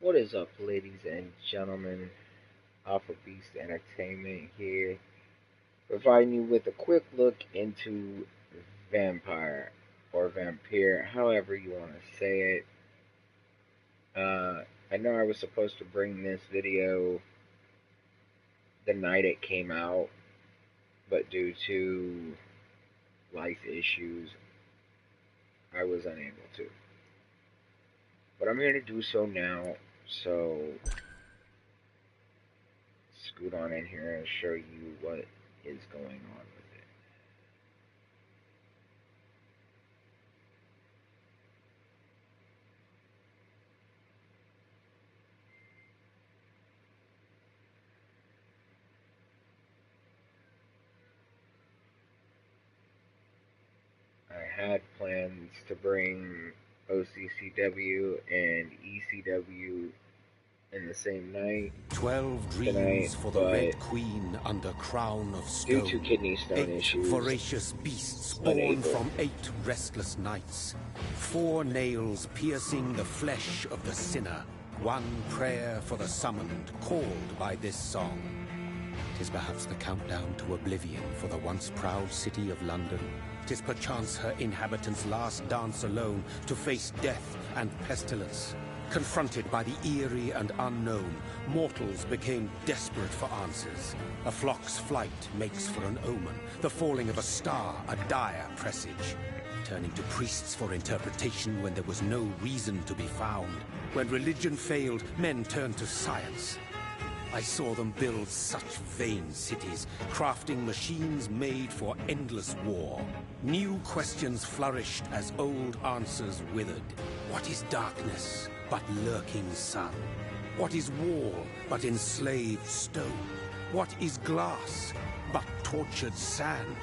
What is up, ladies and gentlemen? Alpha Beast Entertainment here, providing you with a quick look into Vampyr or Vampyr, however you want to say it. I know I was supposed to bring this video the night it came out, but due to life issues, I was unable to. But I'm going to do so now, so scoot on in here and show you what is going on with it. I had plans to bring OCCW and ECW in the same night 12 tonight, dreams for the but Red Queen under crown of due stone. to kidney stone 8 issues, voracious beasts born unable. from 8 restless nights. 4 nails piercing the flesh of the sinner. 1 prayer for the summoned, called by this song. 'Tis perhaps the countdown to oblivion for the once proud city of London. 'Tis perchance her inhabitants' last dance alone to face death and pestilence. Confronted by the eerie and unknown, mortals became desperate for answers. A flock's flight makes for an omen, the falling of a star a dire presage. Turning to priests for interpretation when there was no reason to be found. When religion failed, men turned to science. I saw them build such vain cities, crafting machines made for endless war. New questions flourished as old answers withered. What is darkness but lurking sun? What is wall but enslaved stone? What is glass but tortured sand?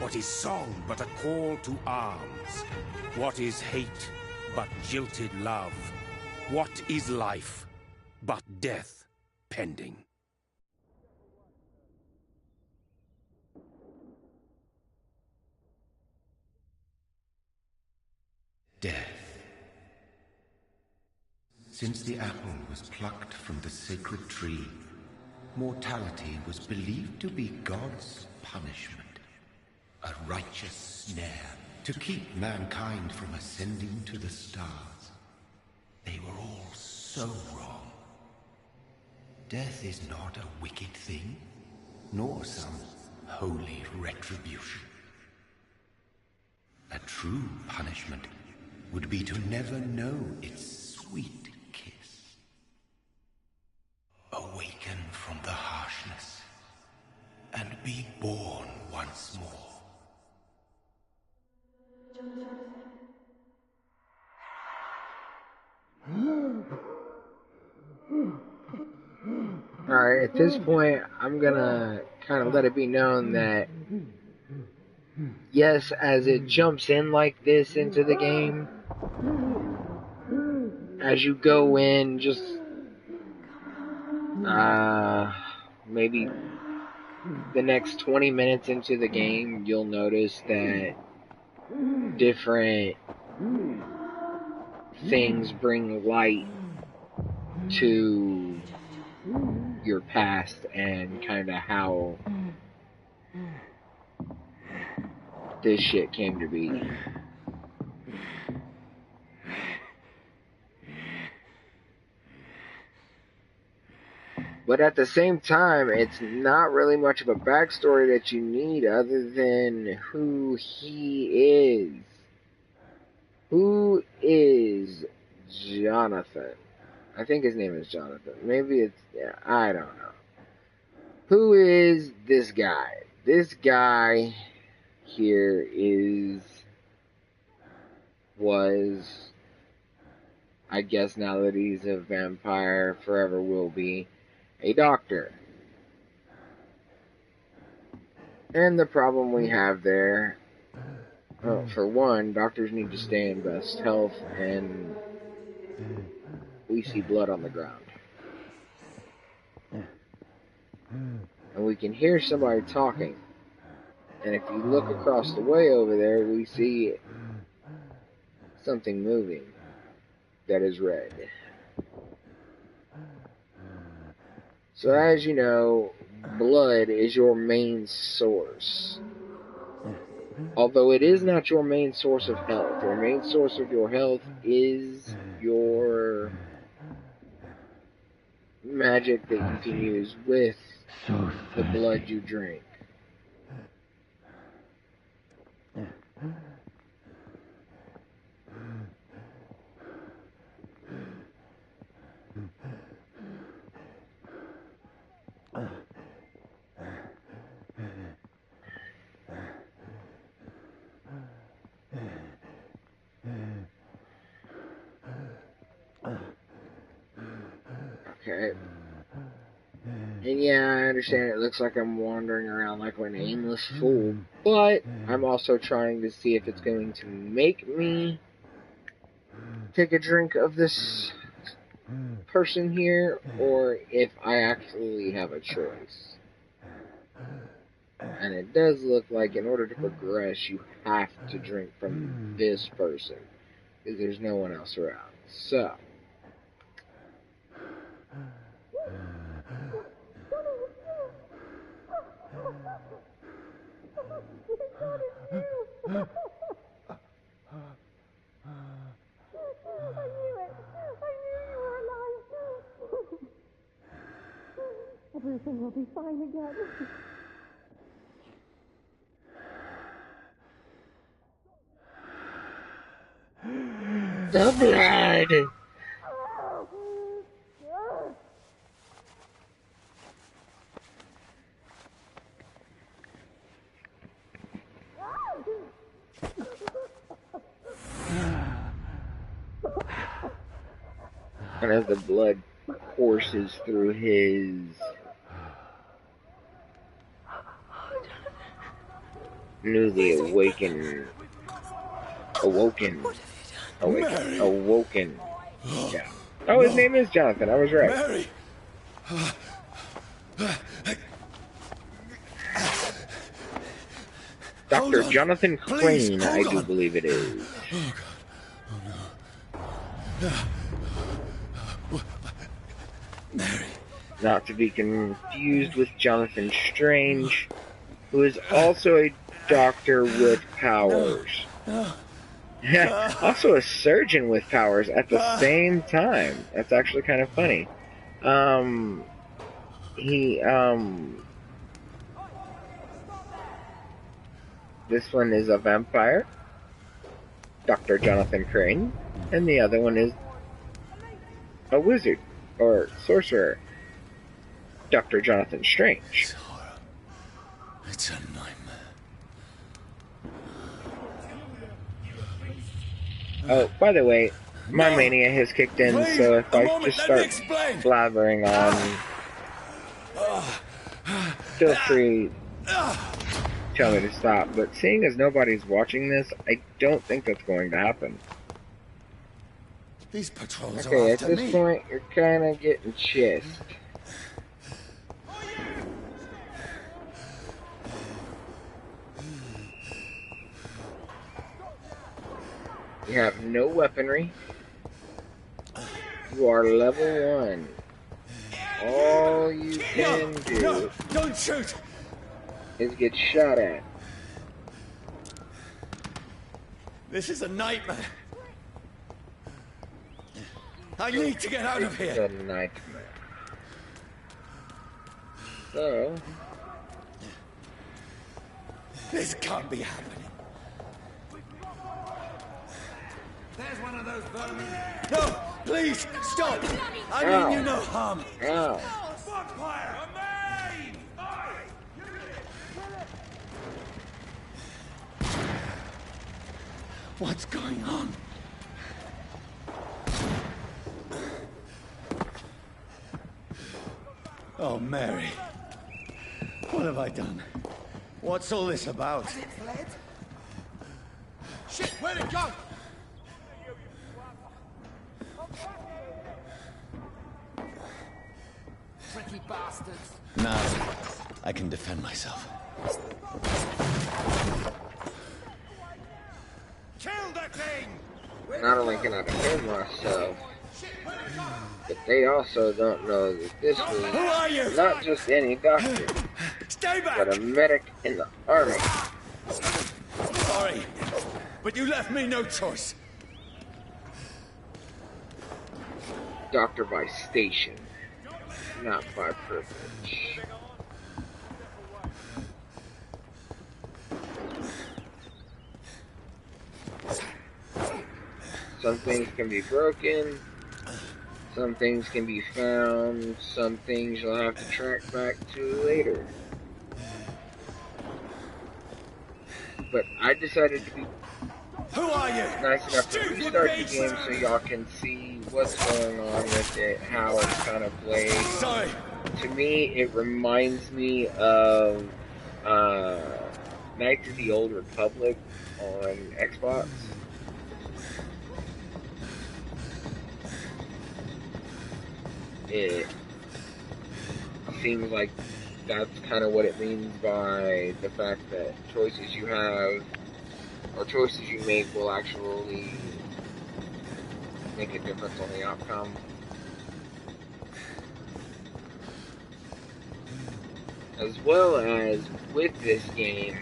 What is song but a call to arms? What is hate but jilted love? What is life but death pending? Death. Since the apple was plucked from the sacred tree, mortality was believed to be God's punishment, a righteous snare to keep mankind from ascending to the stars. They were all so wrong. Death is not a wicked thing, nor some holy retribution. A true punishment would be to never know its sweet kiss. Awaken from the harshness and be born once more. Alright, at this point, I'm gonna kind of let it be known that, yes, as it jumps in like this into the game, as you go in, just maybe the next 20 minutes into the game, you'll notice that different things bring light to your past and kind of how this shit came to be. But at the same time, it's not really much of a backstory that you need other than who he is. Who is Jonathan? I think his name is Jonathan. Maybe it's, yeah, I don't know. Who is this guy? This guy here was, I guess now that he's a vampire, forever will be, a doctor. And the problem we have there, for one, doctors need to stay in best health, and we see blood on the ground. And we can hear somebody talking. And if you look across the way over there, we see something moving that is red. So as you know, blood is your main source. Although it is not your main source of health. Your main source of your health is your magic that you can use with the blood you drink. Okay. And yeah, I understand it looks like I'm wandering around like an aimless fool, but I'm also trying to see if it's going to make me take a drink of this person here, or if I actually have a choice. And it does look like in order to progress, you have to drink from this person, because there's no one else around. So, Everything will be fine again. the blood! And as the blood courses through his newly awoken, yeah. Oh, his name is Jonathan, I was right. Mary! Dr. Jonathan Crane, I do believe it is. Oh, God. Oh, no. Mary. Not to be confused with Jonathan Strange, who is also a doctor with powers. Yeah, also a surgeon with powers at the same time. That's actually kind of funny. This one is a vampire, Dr. Jonathan Crane, and the other one is a wizard, or sorcerer, Dr. Jonathan Strange. It's horror. It's a nightmare. Oh, by the way, my mania has kicked in, Please, so if I moment, just let me start explain. blathering on, feel free to tell me to stop. But seeing as nobody's watching this, I don't think that's going to happen. These patrols are Okay, at after this me. point, you're kind of getting chased. You have no weaponry. You are level 1. All you can do No, don't shoot. is get shot at. This is a nightmare. I need to get out of It's here. a nightmare. So, This can't be happening. There's one of those vermin. No, please, stop. I Ow. mean you no harm. ow. Vampire! A maid! What's going on? Oh, Mary. What have I done? What's all this about? Has it fled? Shit, where'd it go? Tricky bastards. No, I can defend myself. Kill that thing! Not only can I defend myself, Shit, where'd But they also don't know that this Who are you? was not just any doctor, Stay back! but a medic in the army. Sorry, but you left me no choice. Doctor by station, not by privilege. Some things can be broken, some things can be found, some things you'll have to track back to later. But I decided to be Who are you? nice enough to Stupid restart the beast! game so y'all can see what's going on with it, how it's kind of played. Sorry. To me, it reminds me of Knights of the Old Republic on Xbox. It seems like that's kind of what it means by the fact that choices you have or choices you make will actually make a difference on the outcome. As well as with this game,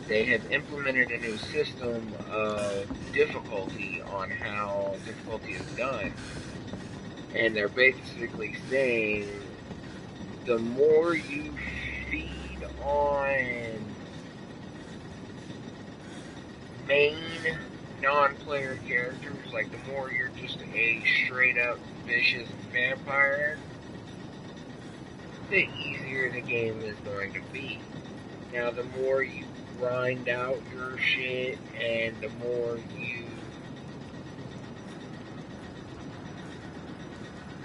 they have implemented a new system of difficulty on how difficulty is done. And they're basically saying the more you feed on main non-player characters, like the more you're just a straight up vicious vampire, the easier the game is going to be. Now, the more you grind out your shit and the more you,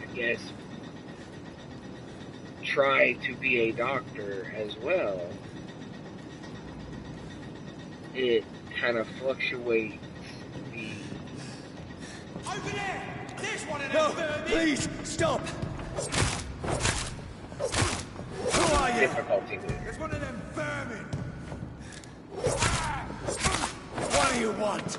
I guess, try to be a doctor as well, it kind of fluctuates the... Over there! There's one of them! No, please, stop! Who are you? difficulty with. There's one of them vermin! What do you want?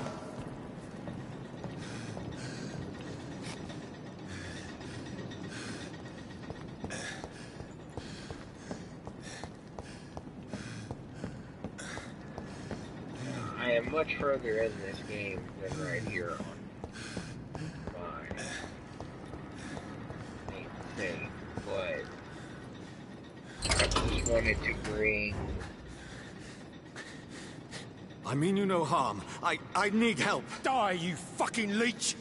I am much further in this game than right here on my main thing, but I just wanted to bring I mean you no harm. I need help. Die, you fucking leech!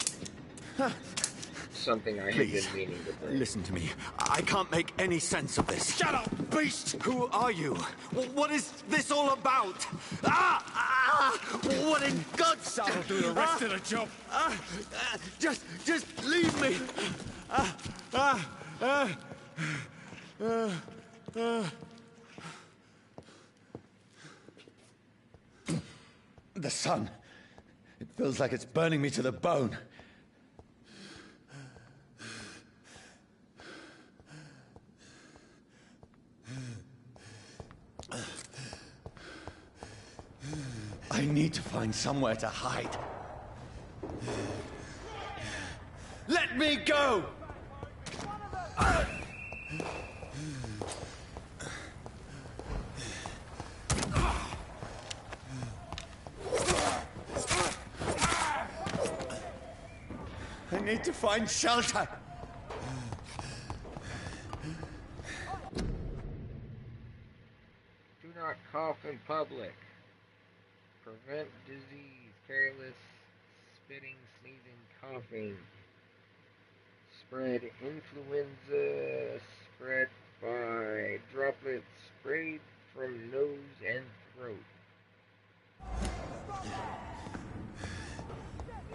something I Please, have been meaning to bring. listen to me. I can't make any sense of this. Shut up, beast! Who are you? What is this all about? What in God's... That'll do the rest of the job. Just leave me. The sun. It feels like it's burning me to the bone. I need to find somewhere to hide. Let me go! I need to find shelter. Do not cough in public. Prevent disease, careless spitting, sneezing, coughing. Spread influenza, spread by droplets sprayed from nose and throat.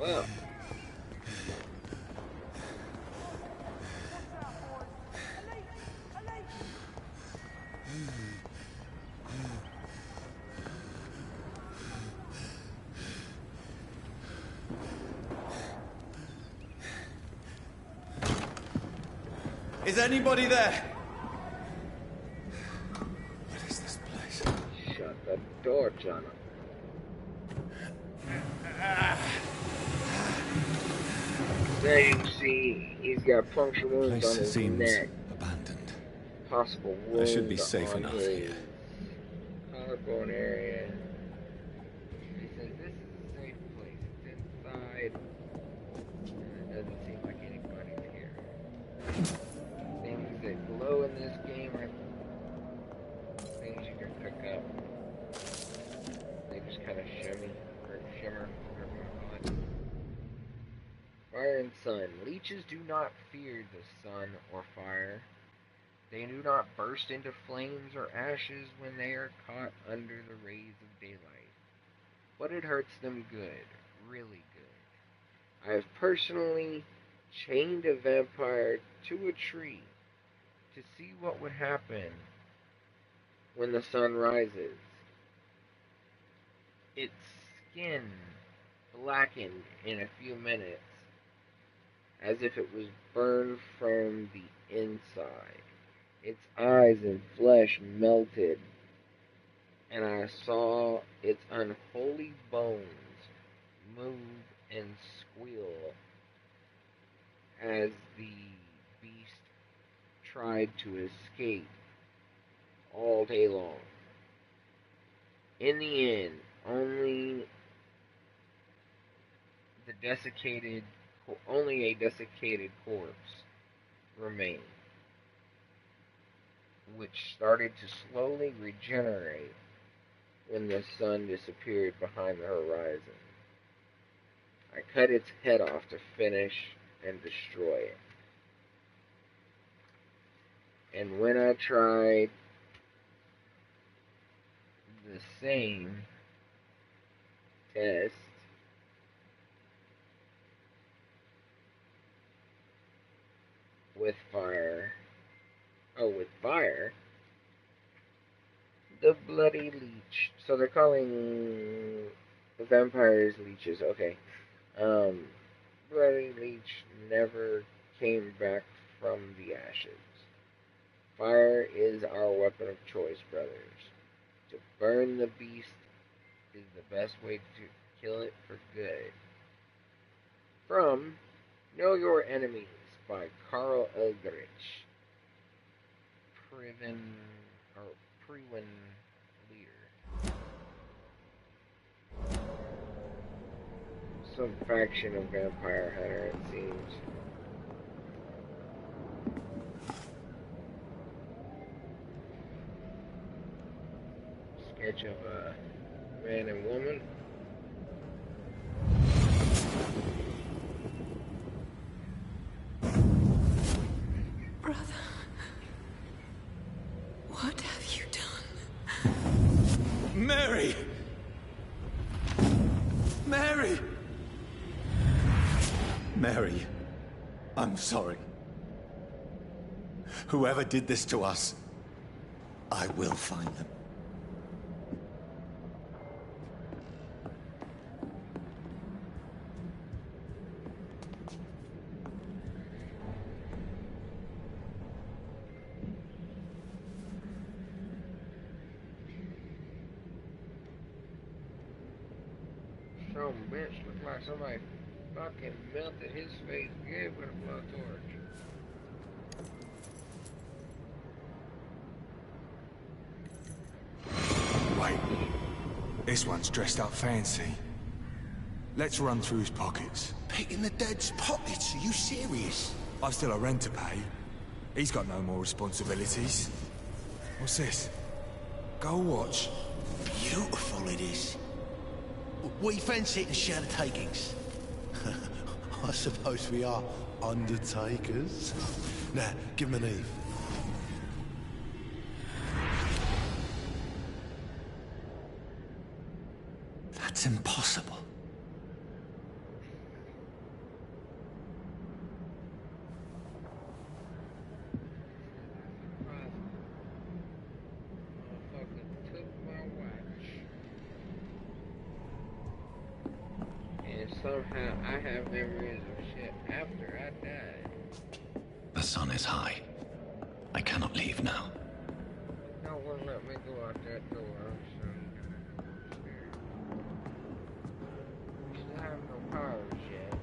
Well, Is anybody there? What is this place? shut the door, Jonathan. So as you can see, he's got puncture The wounds on place his seems neck, abandoned. possible I should be wound safe on enough his here. collarbone area. He says this is a safe place. It's inside, and it doesn't seem like anybody's here. Things that glow in this game are things you can pick up. They just kind of shimmer, whatever you want to call it. Fire and sun. Leeches do not fear the sun or fire. They do not burst into flames or ashes when they are caught under the rays of daylight. But it hurts them good, really good. I have personally chained a vampire to a tree to see what would happen when the sun rises. Its skin blackened in a few minutes, as if it was burned from the inside. Its eyes and flesh melted, and I saw its unholy bones move and squeal as the beast tried to escape all day long. In the end, only a desiccated corpse remained, which started to slowly regenerate when the sun disappeared behind the horizon. I cut its head off to finish and destroy it. And when I tried the same test with fire, the bloody leech. So they're calling the vampires leeches. Okay. Bloody leech never came back from the ashes. Fire is our weapon of choice, brothers. To burn the beast is the best way to kill it for good. From Know Your Enemies by Carl Eldritch, Prewin leader. Some faction of Vampire Hunter, it seems. Sketch of a man and woman. Brother, what have you done? Mary! Mary! Mary, I'm sorry. Whoever did this to us, I will find them. Some bitch looked like somebody fucking melted his face good with a blowtorch. Wait. This one's dressed up fancy. Let's run through his pockets. Picking the dead's pockets? Are you serious? I've still a rent to pay. He's got no more responsibilities. What's this? Go watch. Beautiful it is. We fancy it and share the takings. I suppose we are undertakers. Now, give him an Eve. That's impossible. Motherfucker took my watch. And somehow I have memories of shit after I died. The sun is high. I cannot leave now. No one let me go out that door, so you still have no powers yet.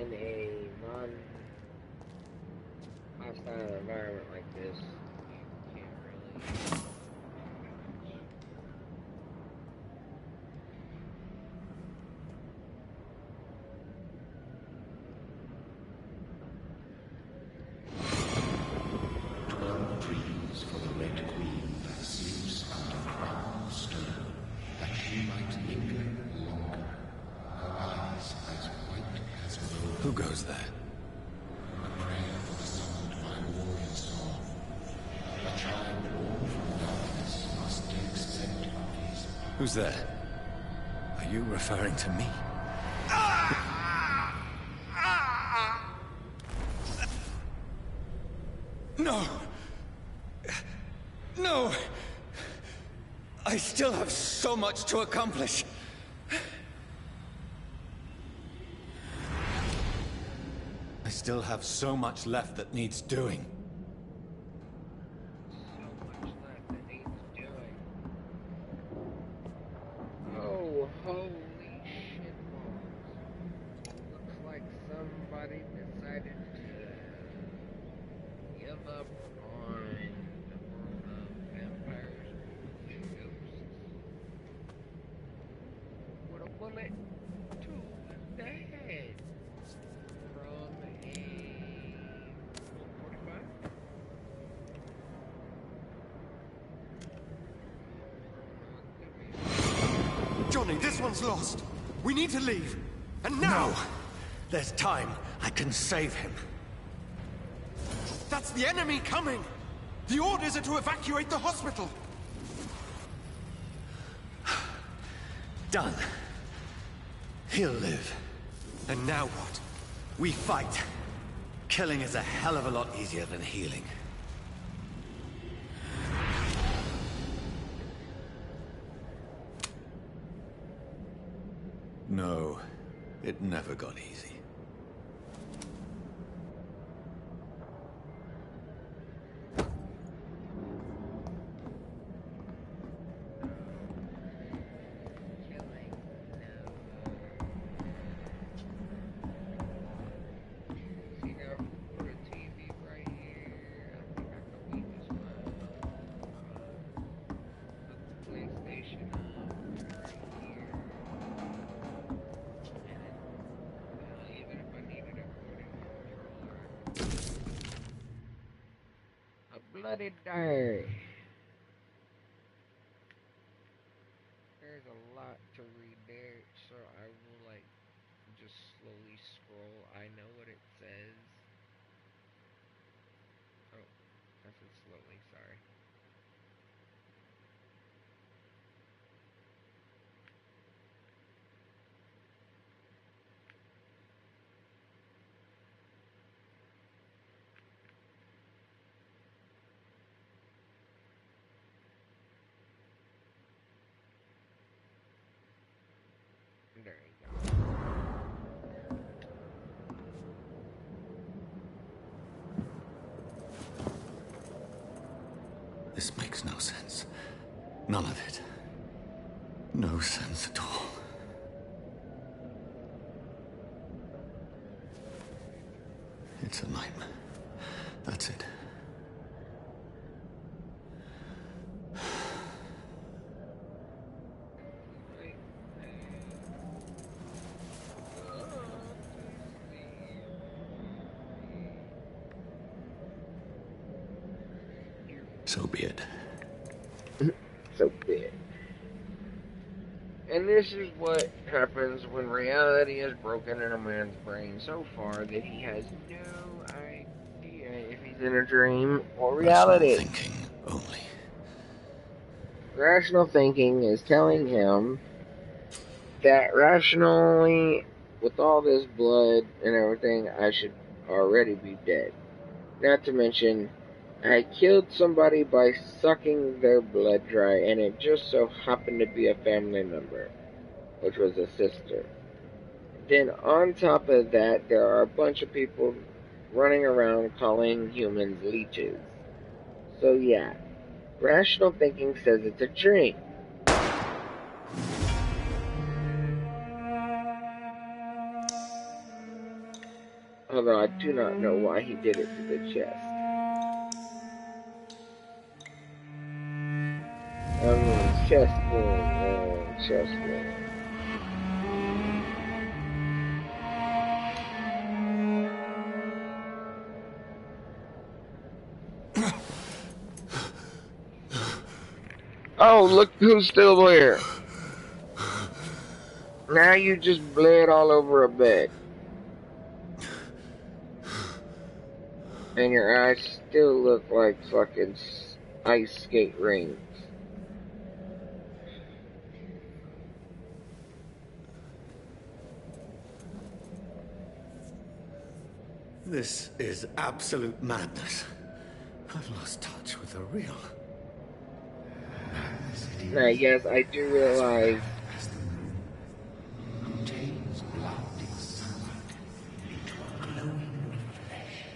in a non-hostile environment like this, you can't really. Who goes there? Who's there? Are you referring to me? No! No! I still have so much to accomplish. I still have so much left that needs doing. So much left that needs doing. Oh, holy shit balls. Looks like somebody decided to give up on the world of vampires and ghosts. With a bullet to the head from a 45. Johnny, this one's lost. We need to leave. And now! No! There's time. I can save him. That's the enemy coming! The orders are to evacuate the hospital! Done. He'll live. And now what? We fight. Killing is a hell of a lot easier than healing. No, it never got easy. See now, put a TV right here. I think I can wait this one. Put the PlayStation on right here. And then, even if I needed a recording controller. A bloody diary. There's a lot to read there, so I will like just slowly scroll. I know what it says. Oh, I said slowly, sorry. There you go. This makes no sense. None of it. No sense at all. It's a nightmare. That's it. Right. So be it. So big. And this is what happens when reality is broken in a man's brain so far that he has no idea if he's in a dream or reality. Rational thinking only. Rational thinking is telling him that rationally, with all this blood and everything, I should already be dead. Not to mention, I killed somebody by sucking their blood dry, and it just so happened to be a family member, which was a sister. Then, on top of that, there are a bunch of people running around calling humans leeches. So, yeah, rational thinking says it's a dream. Although I do not know why he did it to the chest. I mean, chest wound, man, chest wound. Oh, look who's still there. Now you just bled all over a bed. And your eyes still look like fucking ice skate rings. This is absolute madness. I've lost touch with the real. Now, yes, I do realize contains blood inside into a glowing flesh.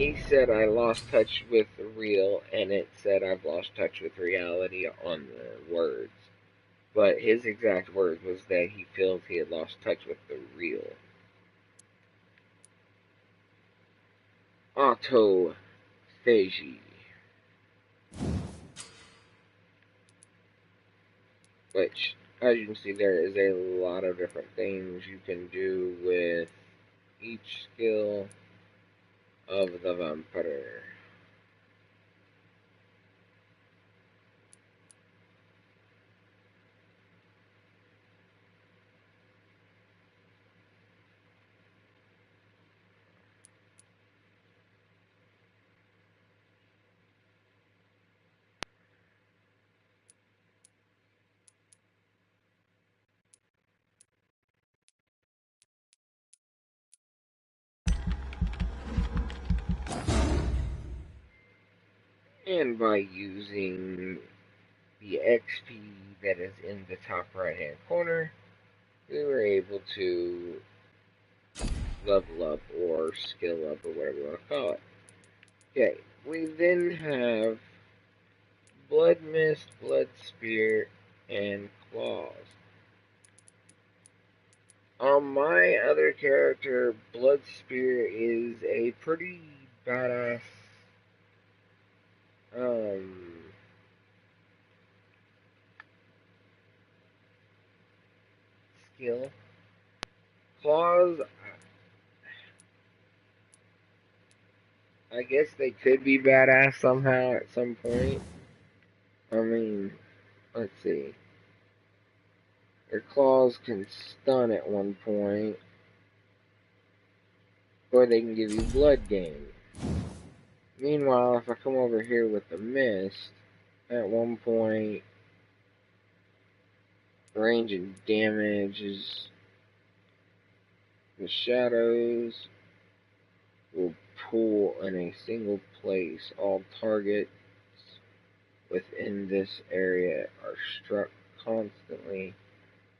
he said I lost touch with the real, and it said I've lost touch with reality on the words. But his exact words was that he feels he had lost touch with the real. Autophagy. Which, as you can see, there is a lot of different things you can do with each skill of the Vampyr. And by using the XP that is in the top right hand corner, we were able to level up or skill up or whatever you want to call it. Okay, we then have Blood Mist, Blood Spear, and Claws. On my other character, Blood Spear is a pretty badass skill. Claws, I guess they could be badass somehow at some point. I mean, let's see. Their claws can stun at one point, or they can give you blood gain. Meanwhile, if I come over here with the mist, at one point, range and damage is the shadows will pull in a single place. All targets within this area are struck constantly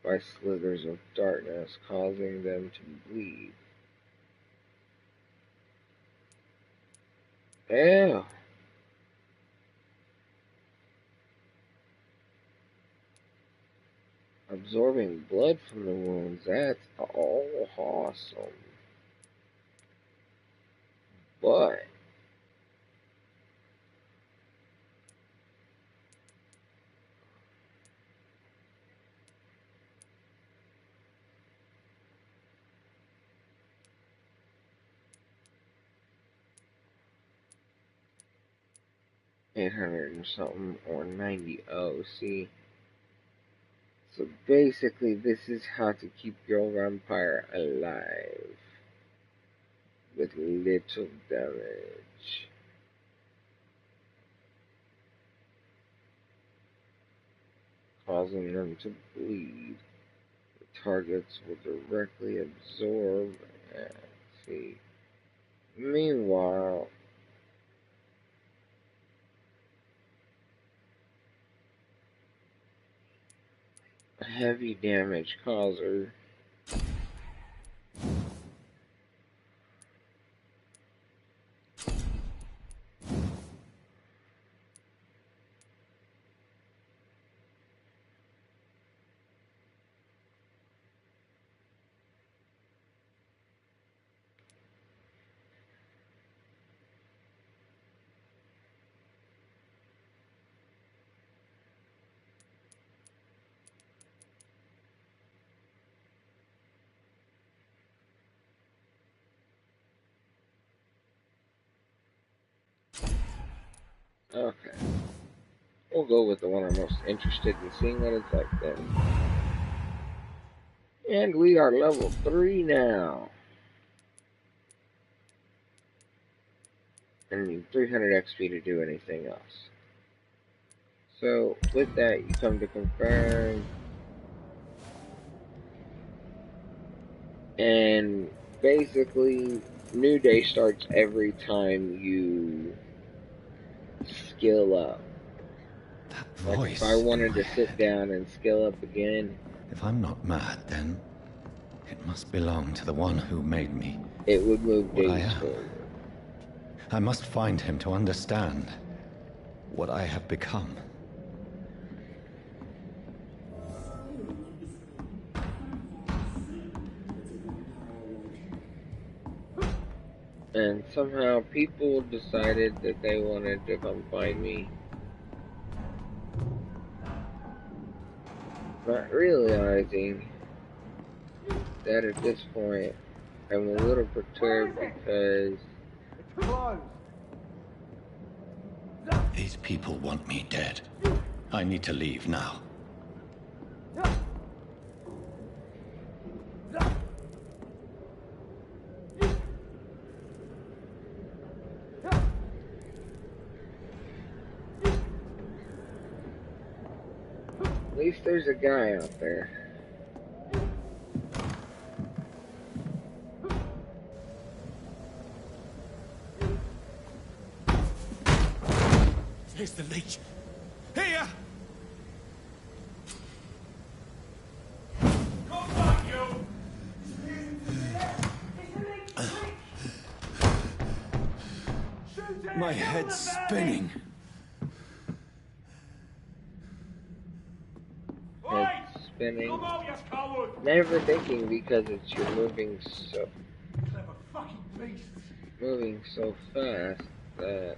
by slithers of darkness, causing them to bleed. Yeah. Absorbing blood from the wounds, that's all awesome. But $800 and something or 90. Oh, see. So basically, this is how to keep your vampire alive with little damage. Causing them to bleed. The targets will directly absorb. See. Meanwhile, a heavy damage causer Okay. We'll go with the one I'm most interested in seeing what it's like then. And we are level 3 now. And need 300 XP to do anything else. So, with that, you come to confirm. And basically, new day starts every time you skill up. That Like, voice if I wanted in my to sit head. down and skill up again, If I'm not mad, then it must belong to the one who made me it would move what I days am. forward. I must find him to understand what I have become. And somehow people decided that they wanted to come find me. Not realizing that at this point, I'm a little perturbed because These people want me dead. I need to leave now. at least there's a guy out there. Here's the leech. Here! Come back, you! My head's spinning. Head spinning. Come out, you coward! Never thinking because you're moving Clever fucking beast! so fast that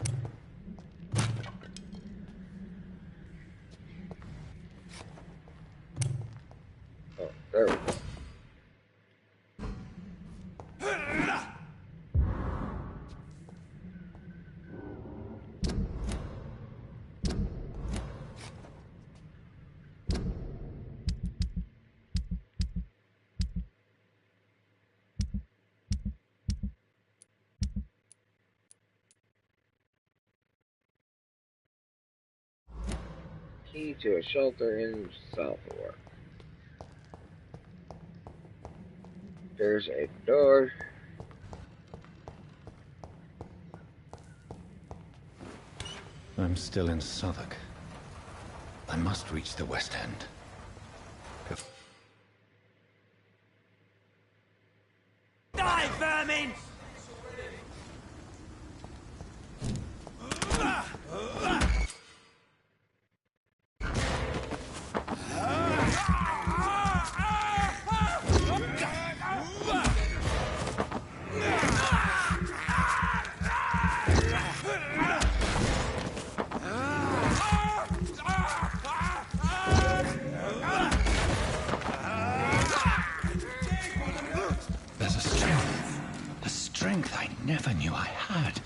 there we go. Key to a shelter in Southwark. There's a door. I'm still in Southwark. I must reach the West End. Die, vermin! There's a strength I never knew I had.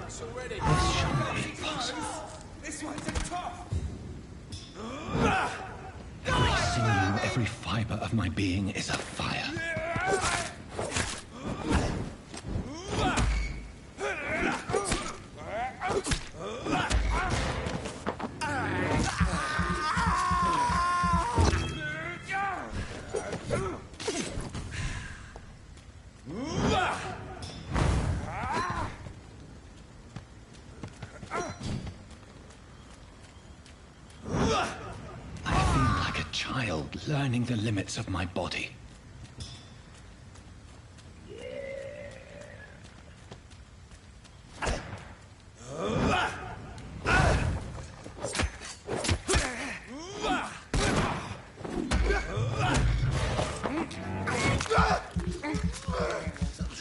This shouldn't be possible. This one's a tough! Every sinew, every fiber of my being is afire. I feel like a child learning the limits of my body.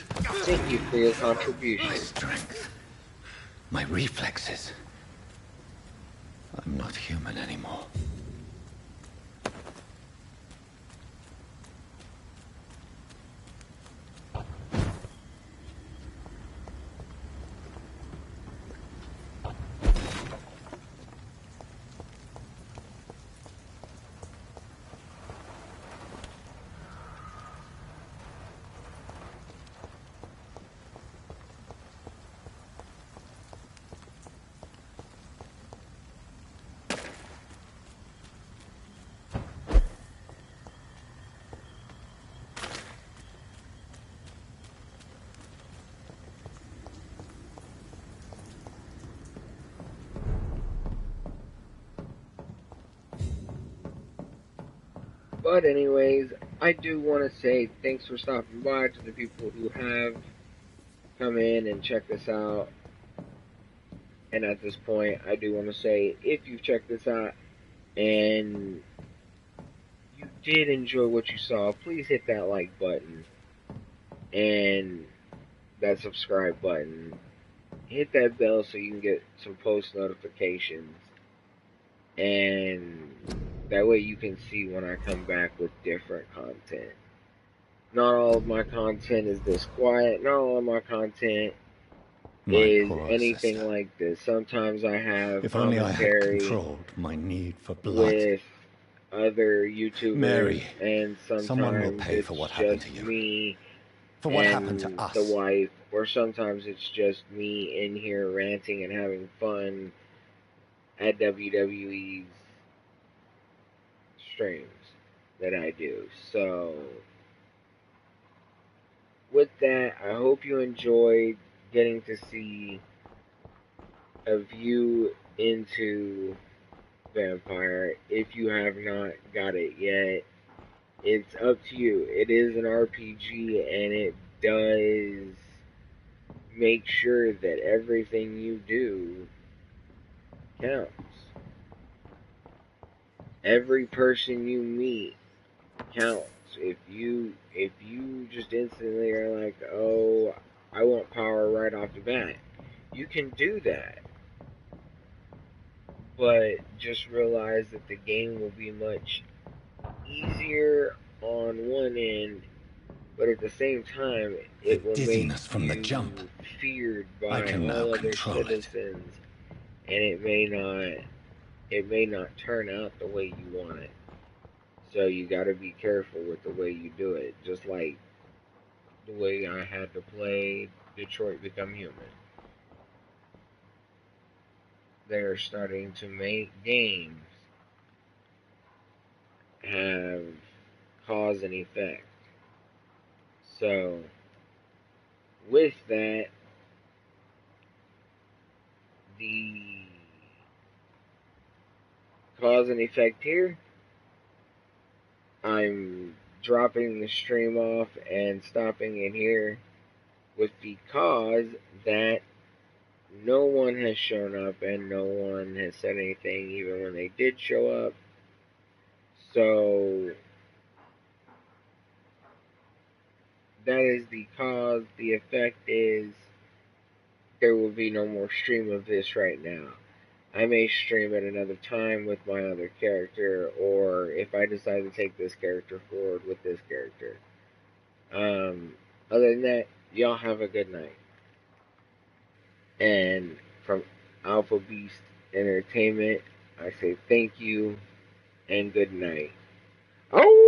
Thank you for your My contribution. strength. My reflexes. I'm not human anymore. But anyways, I do want to say thanks for stopping by to the people who have come in and checked this out. And at this point, I do want to say if you've checked this out and you did enjoy what you saw, please hit that like button and that subscribe button. Hit that bell so you can get some post notifications. And that way you can see when I come back with different content. Not all of my content is this quiet. Not all of my content is anything sister. like this. Sometimes I have If only I had commentary controlled my need for blood. with other YouTubers, Mary, and someone will sometimes pay it's for what happened just to you. me For what and happened to us. the wife, or sometimes it's just me in here ranting and having fun at WWE's streams that I do. So, with that, I hope you enjoyed getting to see a view into Vampyr. If you have not got it yet, it's up to you. It is an RPG and it does make sure that everything you do counts. Every person you meet counts. If you just instantly are like, oh, I want power right off the bat, you can do that. But just realize that the game will be much easier on one end, but at the same time, it The will make dizziness from the you jump. feared I by can now all other control it. citizens, and it may not turn out the way you want it. So you got to be careful with the way you do it. Just like the way I had to play Detroit Become Human. They're starting to make games have cause and effect. So, with that, the cause and effect here, I'm dropping the stream off and stopping it here with the cause that no one has shown up and no one has said anything even when they did show up. So that is the cause. The effect is there will be no more stream of this right now. I may stream at another time with my other character, or if I decide to take this character forward with this character. Other than that, y'all have a good night. And from Alpha Beast Entertainment, I say thank you and good night. Oh!